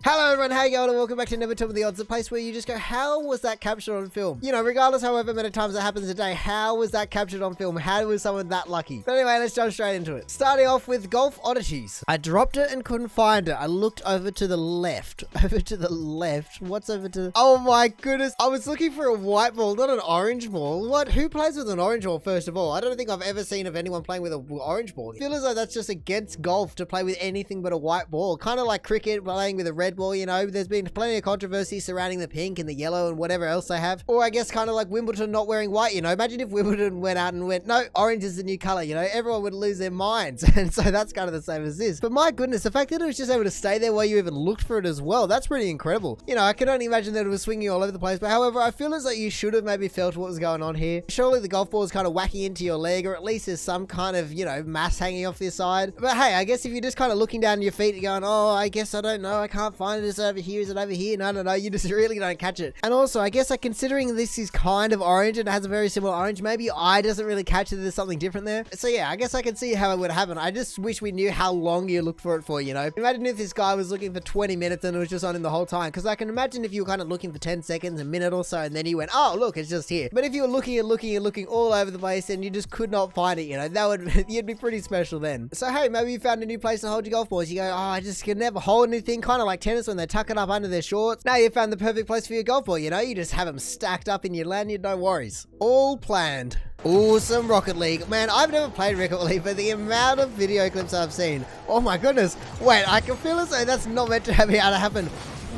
Hello everyone, how you going and welcome back to Nevertellmetheodds, the place where you just go, how was that captured on film? You know, regardless however many times that happens a day, how was that captured on film? How was someone that lucky? But anyway, let's jump straight into it. Starting off with golf oddities. I dropped it and couldn't find it. I looked over to the left. Over to the left? What's over to the... Oh my goodness, I was looking for a white ball, not an orange ball. What? Who plays with an orange ball first of all? I don't think I've ever seen of anyone playing with an orange ball. I feel as though that's just against golf to play with anything but a white ball. Kind of like cricket playing with a red ball, you know. There's been plenty of controversy surrounding the pink and the yellow and whatever else they have. Or I guess kind of like Wimbledon not wearing white, you know. Imagine if Wimbledon went out and went, no, orange is the new color, you know. Everyone would lose their minds. And so that's kind of the same as this. But my goodness, the fact that it was just able to stay there while you even looked for it as well, that's pretty incredible. You know, I can only imagine that it was swinging all over the place. But however, I feel as though you should have maybe felt what was going on here. Surely the golf ball is kind of whacking into your leg, or at least there's some kind of, you know, mass hanging off the side. But hey, I guess if you're just kind of looking down at your feet and going, oh, I guess I don't know, I can't find it, is it over here, is it over here? No, you just really don't catch it. And also, I guess like considering this is kind of orange and it has a very similar orange, maybe eye doesn't really catch it, there's something different there. So yeah, I guess I can see how it would happen. I just wish we knew how long you looked for it for, you know. Imagine if this guy was looking for 20 minutes and it was just on him the whole time, because I can imagine if you were kind of looking for 10 seconds, a minute or so, and then he went, oh look, it's just here. But if you were looking and looking and looking all over the place and you just could not find it, you know, that would, you'd be pretty special then. So hey, maybe you found a new place to hold your golf balls. You go, oh, I just can never hold anything, kind of like tennis when they tuck it up under their shorts. Now you found the perfect place for your golf ball, you know, you just have them stacked up in your lanyard, no worries. All planned. Awesome Rocket League. Man, I've never played Rocket League, but the amount of video clips I've seen, oh my goodness. Wait, I can feel as though that's not meant to be able to happen.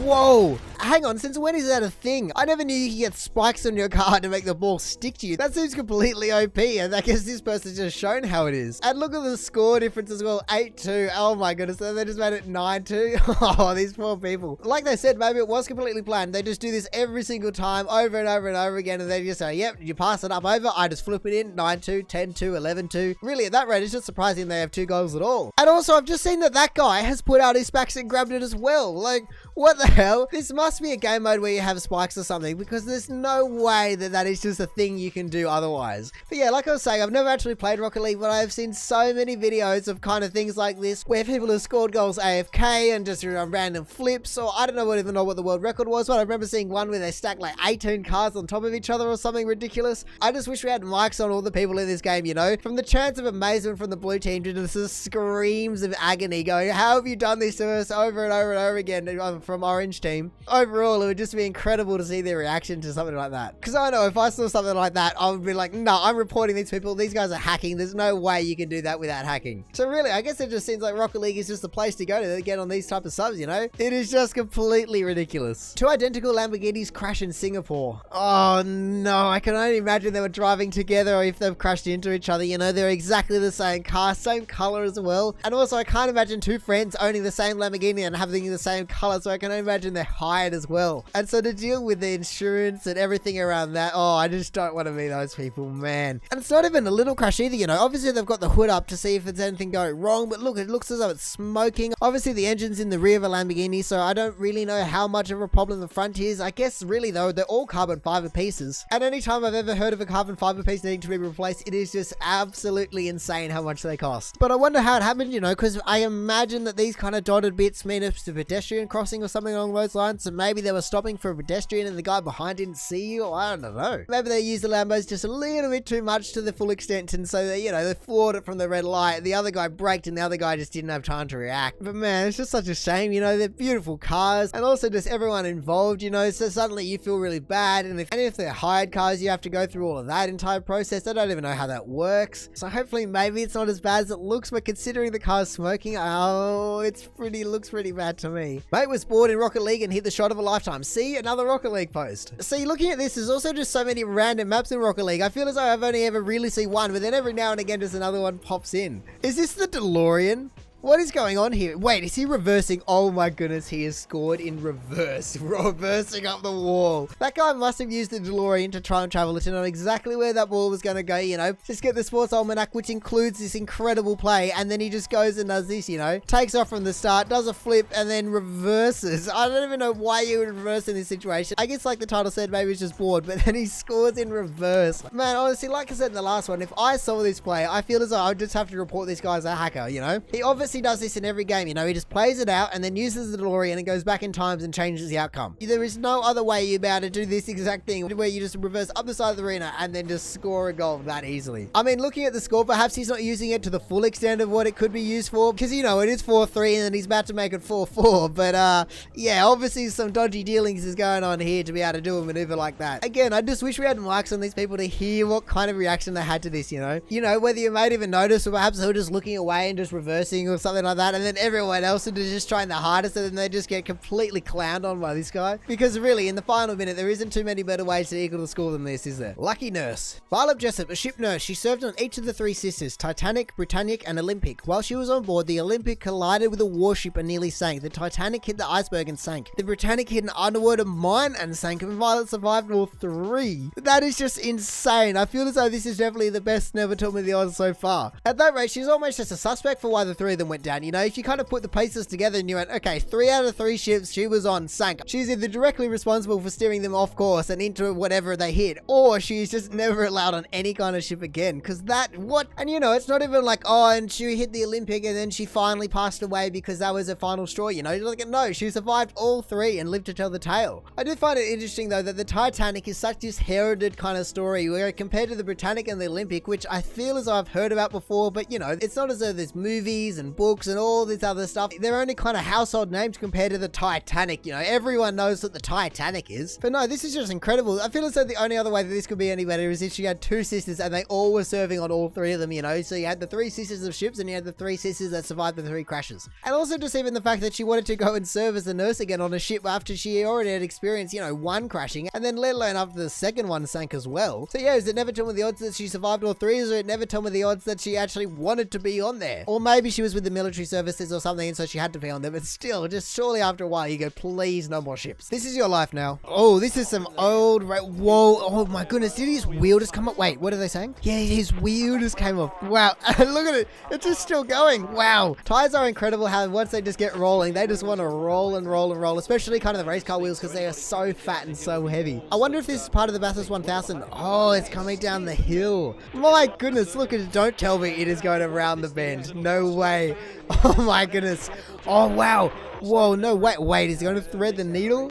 Whoa, hang on, since when is that a thing? I never knew you could get spikes on your car to make the ball stick to you. That seems completely OP, and I guess this person's just shown how it is. And look at the score difference as well, 8-2. Oh my goodness, so they just made it 9-2. Oh, these poor people. Like they said, maybe it was completely planned. They just do this every single time, over and over and over again, and they just say, yep, you pass it up over, I just flip it in, 9-2, 10-2, 11-2. Really, at that rate, it's just surprising they have 2 goals at all. And also, I've just seen that guy has put out his specs and grabbed it as well. Like, what the hell? This must be a game mode where you have spikes or something, because there's no way that is just a thing you can do otherwise. But yeah, like I was saying, I've never actually played Rocket League, but I've seen so many videos of kind of things like this, where people have scored goals AFK and just random flips, or I don't even know what the world record was, but I remember seeing one where they stacked like 18 cars on top of each other or something ridiculous. I just wish we had mics on all the people in this game, you know? From the chants of amazement from the blue team to the screams of agony going, how have you done this to us over and over and over again from Orange Team? Overall, it would just be incredible to see their reaction to something like that. Because I know if I saw something like that, I would be like, no, I'm reporting these people. These guys are hacking. There's no way you can do that without hacking. So really, I guess it just seems like Rocket League is just the place to go to get on these type of subs, you know? It is just completely ridiculous. 2 identical Lamborghinis crash in Singapore. Oh no, I can only imagine they were driving together, or if they've crashed into each other, you know, they're exactly the same car, same color as well. And also, I can't imagine 2 friends owning the same Lamborghini and having the same color, so I can only imagine they're hired as well. And so to deal with the insurance and everything around that, oh, I just don't want to be those people, man. And it's not even a little crash either, you know. Obviously, they've got the hood up to see if there's anything going wrong, but look, it looks as though it's smoking. Obviously, the engine's in the rear of a Lamborghini, so I don't really know how much of a problem the front is. I guess really though, they're all carbon fiber pieces. And any time I've ever heard of a carbon fiber piece needing to be replaced, it is just absolutely insane how much they cost. But I wonder how it happened, you know, because I imagine that these kind of dotted bits mean it's a pedestrian crossing or something along those lines. So maybe they were stopping for a pedestrian and the guy behind didn't see you, or I don't know. Maybe they used the Lambos just a little bit too much to the full extent, and so they, you know, they floored it from the red light. The other guy braked and the other guy just didn't have time to react. But man, it's just such a shame, you know, they're beautiful cars, and also just everyone involved, you know, so suddenly you feel really bad, and if they're hired cars, you have to go through all of that entire process. I don't even know how that works. So hopefully maybe it's not as bad as it looks, but considering the car's smoking, oh, looks pretty bad to me. Mate was bored in Rocket League and hit the shot of a lifetime. See, another Rocket League post. See, looking at this, there's also just so many random maps in Rocket League. I feel as though I've only ever really seen one, but then every now and again just another one pops in. Is this the DeLorean? What is going on here? Wait, is he reversing? Oh my goodness, he has scored in reverse. Reversing up the wall. That guy must have used the DeLorean to try and travel it to know exactly where that ball was going to go, you know. Just get the sports almanac, which includes this incredible play, and then he just goes and does this, you know. Takes off from the start, does a flip, and then reverses. I don't even know why you would reverse in this situation. I guess like the title said, maybe he's just bored, but then he scores in reverse. Man, honestly, like I said in the last one, if I saw this play, I feel as though I would just have to report this guy as a hacker, you know. He obviously he does this in every game, you know, he just plays it out and then uses the DeLorean and goes back in times and changes the outcome. There is no other way you're about to do this exact thing where you just reverse up the side of the arena and then just score a goal that easily. I mean, looking at the score, perhaps he's not using it to the full extent of what it could be used for, because, you know, it is 4-3 and then he's about to make it 4-4, but yeah, obviously some dodgy dealings is going on here to be able to do a maneuver like that. Again, I just wish we had mics on these people to hear what kind of reaction they had to this, you know? You know, whether you might even notice, or perhaps they were just looking away and just reversing or something like that, and then everyone else is just trying the hardest and then they just get completely clowned on by this guy. Because really, in the final minute, there isn't too many better ways to equal the score than this, is there? Lucky nurse. Violet Jessup, a ship nurse. She served on each of the 3 sisters, Titanic, Britannic, and Olympic. While she was on board, the Olympic collided with a warship and nearly sank. The Titanic hit the iceberg and sank. The Britannic hit an underwater mine and sank, and Violet survived all 3. That is just insane. I feel as though this is definitely the best Never Tell Me the Odds so far. At that rate, she's almost just a suspect for why the 3 of them went down. You know, if you kind of put the pieces together and you went, okay, 3 out of 3 ships she was on sank. She's either directly responsible for steering them off course and into whatever they hit, or she's just never allowed on any kind of ship again. Because that, what? And you know, it's not even like, oh, and she hit the Olympic and then she finally passed away because that was her final straw, you know? Like, no, she survived all 3 and lived to tell the tale. I do find it interesting though that the Titanic is such this heralded kind of story where compared to the Britannic and the Olympic, which I feel as though I've heard about before, but you know, it's not as though there's movies and books and all this other stuff. They're only kind of household names compared to the Titanic, you know? Everyone knows what the Titanic is. But no, this is just incredible. I feel as though the only other way that this could be any better is if she had 2 sisters and they all were serving on all 3 of them, you know? So you had the 3 sisters of ships and you had the 3 sisters that survived the 3 crashes. And also just even the fact that she wanted to go and serve as a nurse again on a ship after she already had experienced, you know, 1 crashing, and then let alone after the second one sank as well. So yeah, is it Never Tell Me the Odds that she survived all 3, or is it Never Tell Me the Odds that she actually wanted to be on there? Or maybe she was with the military services or something and so she had to be on there, but still, just surely after a while you go, please no more ships. This is your life now. Oh, this is some old, whoa, oh my goodness, did his wheel just come up? Wait, what are they saying? Yeah, his wheel just came off. Wow, look at it, it's just still going. Wow, tires are incredible how once they just get rolling, they just want to roll and roll and roll, especially kind of the race car wheels because they are so fat and so heavy. I wonder if this is part of the Bathurst 1000. Oh, it's coming down the hill. My goodness, look at it. Don't tell me it is going around the bend. No way. Oh my goodness. Oh wow. Whoa, no, wait, is it going to thread the needle?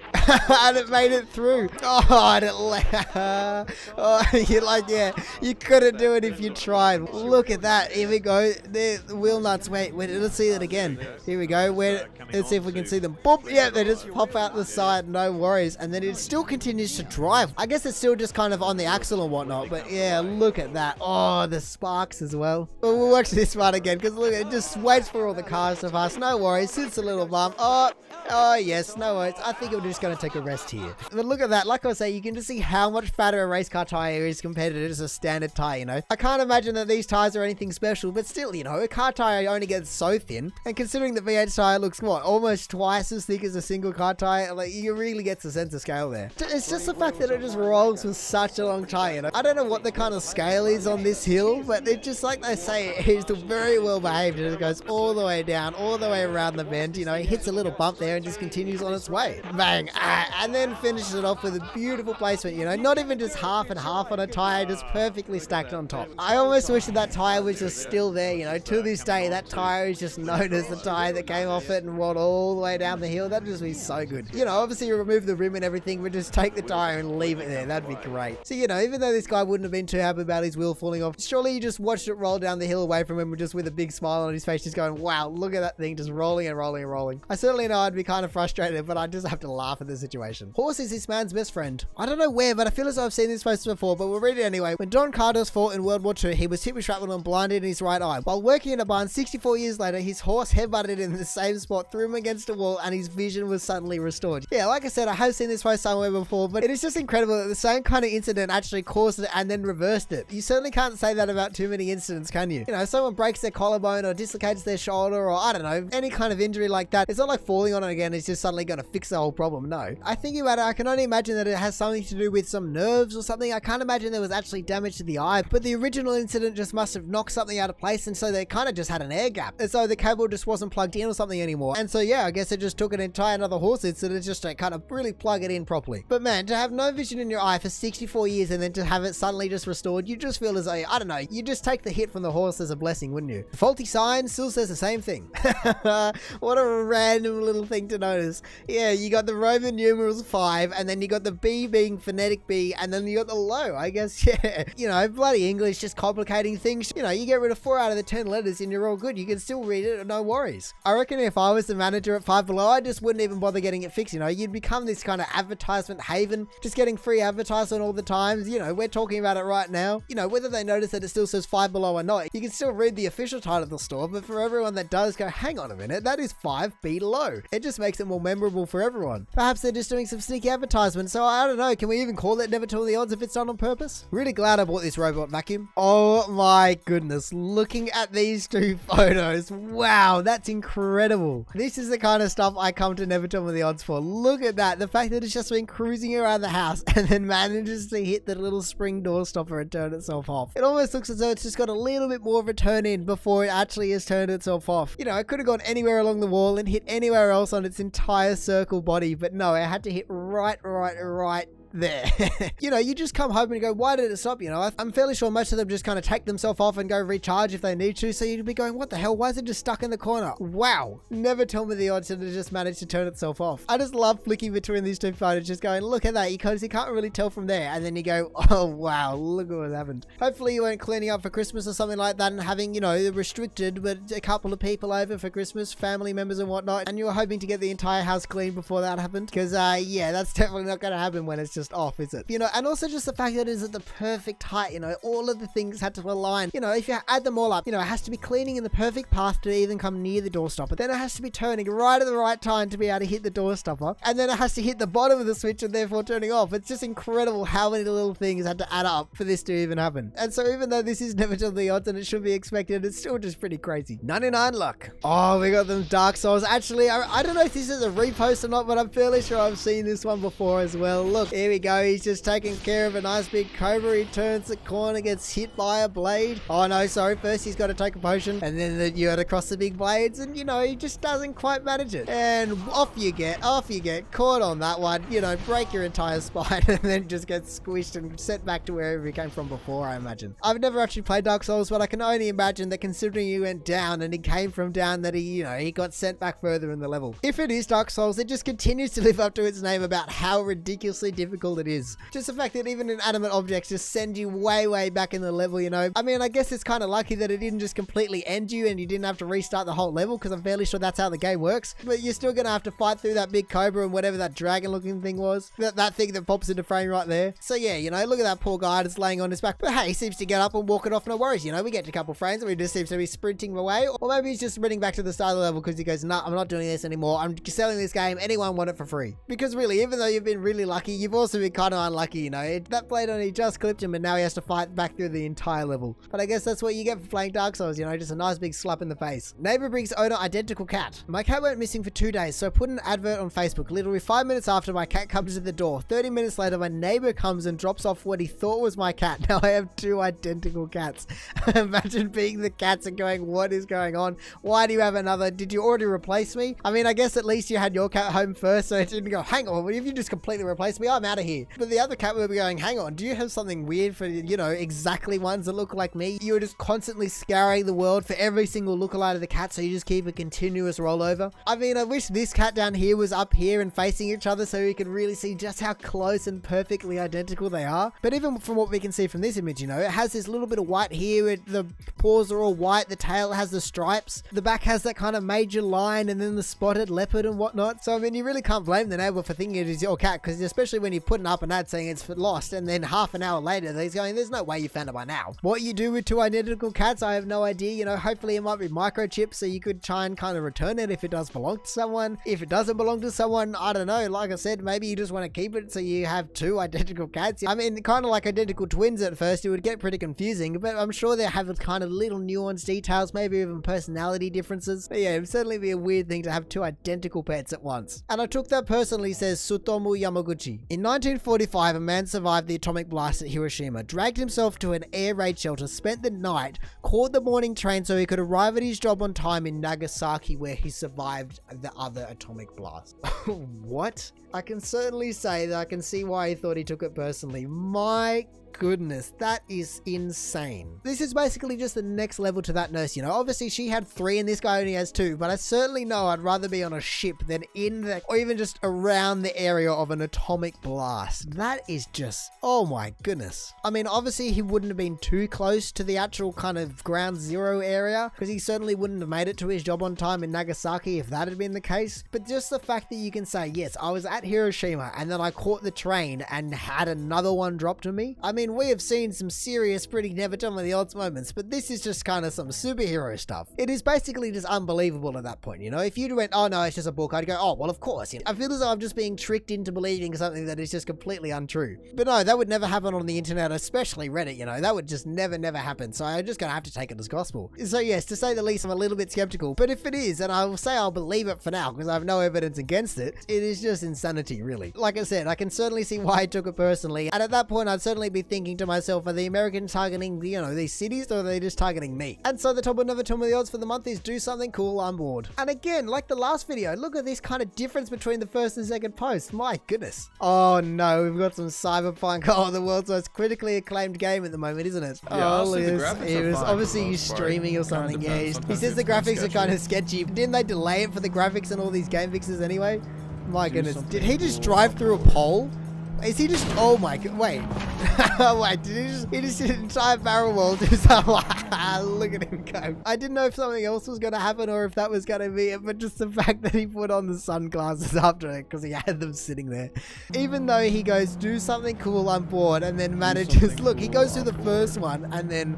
And it made it through. Oh, and you're like, yeah, you couldn't do it if you tried. Look at that. Here we go. The wheel nuts. Wait, let's see that again. Here we go. Let's see if we can see them. Boop. Yeah, they just pop out the side. No worries. And then it still continues to drive. I guess it's still just kind of on the axle and whatnot. But yeah, look at that. Oh, the sparks as well. But we'll watch this one again because look, it just waits for all the cars to pass. No worries. It's a little bump. Oh yes, no worries. I think I'm just going to take a rest here. But look at that. Like I was saying, you can just see how much fatter a race car tire is compared to just a standard tire, you know. I can't imagine that these tires are anything special, but still, you know, a car tire only gets so thin. And considering the V8 tire looks, what, almost twice as thick as a single car tire, like, you really get the sense of scale there. It's just the fact that it just rolls with such a long tire, you know. I don't know what the kind of scale is on this hill, but it just, like they say, it's very well behaved. It goes all the way down, all the way around the bend, you know. It hits a little bump there and just continues on its way. Bang! And then finishes it off with a beautiful placement, you know, not even just half and half on a tire, just perfectly stacked on top. I almost wish that tire was just still there, you know. To this day, that tire is just known as the tire that came off it and rolled all the way down the hill. That'd just be so good. You know, obviously you remove the rim and everything, but just take the tire and leave it there. That'd be great. So, you know, even though this guy wouldn't have been too happy about his wheel falling off, surely you just watched it roll down the hill away from him just with a big smile on his face, just going, wow, look at that thing just rolling and rolling and rolling. I certainly know I'd be kind of frustrated, but I just have to laugh at the situation. Horse is this man's best friend. I don't know where, but I feel as though I've seen this post before, but we'll read it anyway. When John Cardos fought in World War II, he was hit with shrapnel and blinded in his right eye. While working in a barn 64 years later, his horse headbutted in the same spot, threw him against a wall, and his vision was suddenly restored. Yeah, like I said, I have seen this post somewhere before, but it is just incredible that the same kind of incident actually caused it and then reversed it. You certainly can't say that about too many incidents, can you? You know, someone breaks their collarbone or dislocates their shoulder or I don't know, any kind of injury like that. It's not like falling on it again is just suddenly going to fix the whole problem. No, know. I think about it, I can only imagine that it has something to do with some nerves or something. I can't imagine there was actually damage to the eye, but the original incident just must have knocked something out of place, and so they kind of just had an air gap. And so the cable just wasn't plugged in or something anymore. And so yeah, I guess it just took an entire another horse incident just to kind of really plug it in properly. But man, to have no vision in your eye for 64 years and then to have it suddenly just restored, you just feel as though, I don't know, you just take the hit from the horse as a blessing, wouldn't you? The faulty sign still says the same thing. What a random little thing to notice. Yeah, you got the Roman numerals 5, and then you got the B being phonetic B, and then you got the low, I guess. Yeah, you know, bloody English just complicating things. You know, you get rid of 4 out of the 10 letters and you're all good. You can still read it, no worries. I reckon if I was the manager at Five Below, I just wouldn't even bother getting it fixed. You know, you'd become this kind of advertisement haven, just getting free advertisement all the time. You know, we're talking about it right now. You know, whether they notice that it still says Five Below or not, you can still read the official title of the store, but for everyone that does go, hang on a minute, that is 5 below. It just makes it more memorable for everyone. Perhaps they're just doing some sneaky advertisement, so I don't know, can we even call it Never Tell the Odds if it's done on purpose? Really glad I bought this robot vacuum. Oh my goodness, looking at these 2 photos, wow, that's incredible. This is the kind of stuff I come to Never Tell the Odds for. Look at that, the fact that it's just been cruising around the house and then manages to hit the little spring door stopper and turn itself off. It almost looks as though it's just got a little bit more of a turn in before it actually has turned itself off. You know, it could have gone anywhere along the wall and hit anywhere else on its entire circle body, but no, it had to hit right there. You know, you just come home and go, why did it stop? You know, I'm fairly sure most of them just kind of take themselves off and go recharge if they need to, so you'd be going, what the hell, why is it just stuck in the corner? Wow, Never Tell Me the Odds that it just managed to turn itself off. I just love flicking between these 2 photos, just going, look at that, because you can't really tell from there, and then you go, oh wow, look at what happened. Hopefully you weren't cleaning up for Christmas or something like that and having, you know, restricted but a couple of people over for Christmas, family members and whatnot, and you were hoping to get the entire house clean before that happened, because yeah, that's definitely not going to happen when it's just off, is it? You know, and also just the fact that it is at the perfect height, you know, all of the things had to align. You know, if you add them all up, you know, it has to be cleaning in the perfect path to even come near the door stopper. Then it has to be turning right at the right time to be able to hit the door stopper. And then it has to hit the bottom of the switch and therefore turning off. It's just incredible how many little things had to add up for this to even happen. And so even though this is Never Tell the Odds and it should be expected, it's still just pretty crazy. 99 luck. Oh, we got them Dark Souls. Actually, I don't know if this is a repost or not, but I'm fairly sure I've seen this one before as well. Look, here we go. He's just taking care of a nice big cobra. He turns the corner, gets hit by a blade. Oh no, sorry. First he's got to take a potion and then you got to cross the big blades, and you know, he just doesn't quite manage it. And off you get. Caught on that one. You know, break your entire spine and then just get squished and sent back to wherever he came from before, I imagine. I've never actually played Dark Souls, but I can only imagine that considering he went down and he came from down, that he, you know, he got sent back further in the level. If it is Dark Souls, it just continues to live up to its name about how ridiculously difficult it is. Just the fact that even inanimate objects just send you way back in the level, you know. I mean, I guess it's kind of lucky that it didn't just completely end you and you didn't have to restart the whole level, because I'm fairly sure that's how the game works. But you're still gonna have to fight through that big cobra and whatever that dragon looking thing was. That thing that pops into frame right there. So yeah, you know, look at that poor guy just laying on his back. But hey, he seems to get up and walk it off, no worries. You know, we get a couple frames and he just seems to be sprinting away. Or maybe he's just sprinting back to the start of the level because he goes, nah, I'm not doing this anymore. I'm selling this game. Anyone want it for free? Because really, even though you've been really lucky, you've also been kind of unlucky, you know. That blade only just clipped him and now he has to fight back through the entire level. But I guess that's what you get for playing Dark Souls, you know, just a nice big slap in the face. Neighbor brings owner identical cat. My cat went missing for 2 days, so I put an advert on Facebook. Literally 5 minutes after, my cat comes to the door. 30 minutes later, my neighbor comes and drops off what he thought was my cat. Now I have 2 identical cats. Imagine being the cats and going, what is going on? Why do you have another? Did you already replace me? I mean, I guess at least you had your cat home first, so it didn't go, hang on, if you just completely replaced me, I'm out of here. But the other cat will be going, hang on, do you have something weird for, you know, exactly ones that look like me? You're just constantly scouring the world for every single lookalike of the cat, so you just keep a continuous rollover. I mean, I wish this cat down here was up here and facing each other so we could really see just how close and perfectly identical they are. But even from what we can see from this image, you know, it has this little bit of white here, the paws are all white, the tail has the stripes, the back has that kind of major line, and then the spotted leopard and whatnot. So I mean, you really can't blame the neighbor for thinking it is your cat, because especially when you putting up an ad saying it's lost, and then half an hour later he's going, there's no way you found it by now. What you do with two identical cats, I have no idea. You know, hopefully it might be microchipped so you could try and kind of return it if it does belong to someone. If it doesn't belong to someone, I don't know. Like I said, maybe you just want to keep it so you have two identical cats. I mean, kind of like identical twins at first, it would get pretty confusing, but I'm sure they have kind of little nuanced details, maybe even personality differences. But yeah, it would certainly be a weird thing to have two identical pets at once. And I took that personally, says Sutomu Yamaguchi. In 1945, a man survived the atomic blast at Hiroshima, dragged himself to an air raid shelter, spent the night, caught the morning train so he could arrive at his job on time in Nagasaki, where he survived the other atomic blast. What? I can certainly say that I can see why he thought he took it personally. My goodness, that is insane. This is basically just the next level to that nurse, you know. Obviously she had 3 and this guy only has 2, but I certainly know I'd rather be on a ship than in the, or even just around the area of an atomic blast. That is just, oh my goodness. I mean, obviously he wouldn't have been too close to the actual kind of ground zero area, because he certainly wouldn't have made it to his job on time in Nagasaki if that had been the case. But just the fact that you can say, yes, I was at Hiroshima and then I caught the train and had another one drop to me. I mean, we have seen some serious, pretty Nevertellmetheodds moments, but this is just kind of some superhero stuff. It is basically just unbelievable at that point, you know? If you went, oh no, it's just a book, I'd go, oh, well, of course. You know? I feel as though I'm just being tricked into believing something that is just completely untrue. But no, that would never happen on the internet, especially Reddit, you know? That would just never happen. So I'm just gonna have to take it as gospel. So yes, to say the least, I'm a little bit skeptical, but if it is, and I will say I'll believe it for now, because I have no evidence against it, it is just insanity, really. Like I said, I can certainly see why I took it personally, and at that point, I'd certainly be thinking to myself, are the Americans targeting, you know, these cities, or are they just targeting me? And so the top of Nevertellmetheodds for the month is do something cool on board. And again, like the last video, look at this kind of difference between the first and second post. My goodness. Oh no, we've got some Cyberpunk. Oh, the world's most critically acclaimed game at the moment, isn't it? Yeah, oh, it was obviously he's streaming or something. Yeah, he says the graphics are kind of sketchy. Didn't they delay it for the graphics and all these game fixes anyway? My goodness. Did he just drive through a pole? Is he just, oh my god, wait. Wait, did he just did an entire barrel roll do something? Look at him go. I didn't know if something else was going to happen or if that was going to be it, but just the fact that he put on the sunglasses after it because he had them sitting there. Even though he goes, do something cool on board, and then manages, look, he goes through the first one and then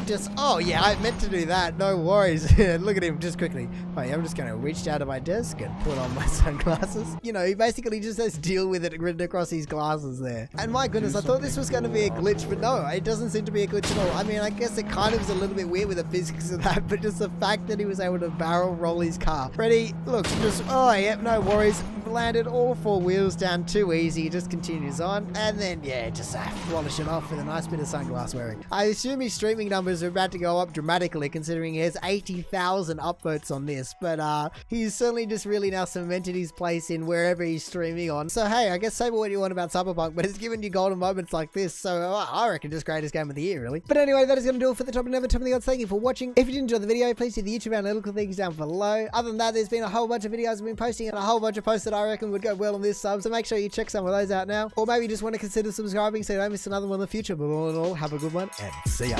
just, oh yeah, I meant to do that, no worries. Look at him just quickly. Wait, I'm just going to reach down to my desk and put on my sunglasses. You know, he basically just says deal with it written across his glasses there. And my goodness, I thought this was going to be a glitch, but no, it doesn't seem to be a glitch at all. I mean, I guess it kind of is a little bit weird with the physics of that, but just the fact that he was able to barrel roll his car. Ready? Look, just, oh yep, no worries. Landed all 4 wheels down too easy, just continues on. And then, yeah, just polish it off with a nice bit of sunglass wearing. I assume his streaming numbers are about to go up dramatically considering he has 80,000 upvotes on this, but he's certainly just really now cemented his place in wherever he's streaming on. So hey, I guess say what you want about Cyberpunk, but it's given you golden moments like this, so I reckon just greatest game of the year, really. But anyway, that is going to do it for the top of Nevertellmetheodds. Thank you for watching. If you did enjoy the video, please hit the YouTube analytical things down below. Other than that, there's been a whole bunch of videos I've been posting and a whole bunch of posts that I reckon would go well on this sub, so make sure you check some of those out now. Or maybe you just want to consider subscribing so you don't miss another one in the future. But all in all, have a good one and see ya.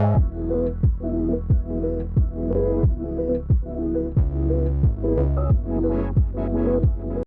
Thank you.